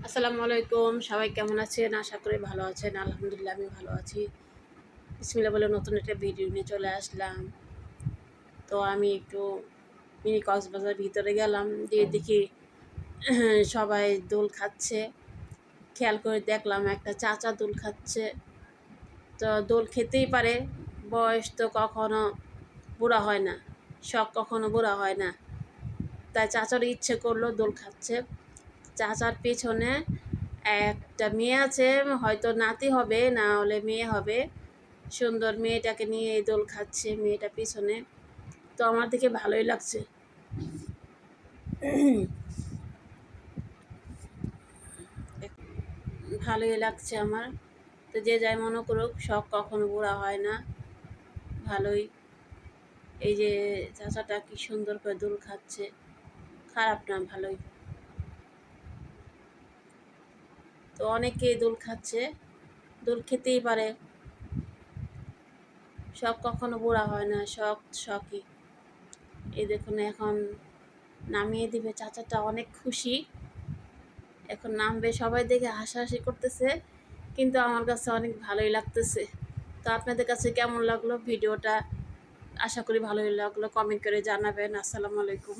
আসসালামু আলাইকুম। সবাই কেমন আছেন? আশা করি ভালো আছেন। আলহামদুলিল্লাহ আমি ভালো আছি। বিসমিল্লাহ বলে নতুন একটা ভিডিও নিয়ে চলে আসলাম। তো আমি একটু মিনি কক্সবাজার ভিতরে গেলাম, দিয়ে দেখি সবাই দোল খাচ্ছে। খেয়াল করে দেখলাম একটা চাচা দোল খাচ্ছে। তো দোল খেতেই পারে, বয়স তো কখনো বুড়া হয় না, শখ কখনো বুড়া হয় না। তাই চাচার ইচ্ছে করলো, দোল খাচ্ছে। চাচার পেছনে একটা মেয়ে আছে, হয়তো নাতি হবে, না হলে মেয়ে হবে। সুন্দর মেয়েটাকে নিয়ে এই দোল খাচ্ছে, মেয়েটা পিছনে। তো আমার দেখে ভালোই লাগছে। ভালোই লাগছে আমার। তো যে যাই মনে করুক, শখ কখনো বুড়া হয় না। ভালোই। এই যে চাচাটা কি সুন্দর করে দোল খাচ্ছে, খারাপ না, ভালোই। তো অনেকেই দোল খাচ্ছে, দোল খেতেই পারে, শখ কখনো বুড়া হয় না, শখ শখই। এই দেখুন এখন নামিয়ে দিবে, চাচাটা অনেক খুশি। এখন নামবে, সবাই দেখে হাসাহাসি করতেছে, কিন্তু আমার কাছে অনেক ভালোই লাগতেছে। তো আপনাদের কাছে কেমন লাগলো ভিডিওটা? আশা করি ভালোই লাগলো। কমেন্ট করে জানাবেন। আসসালামু আলাইকুম।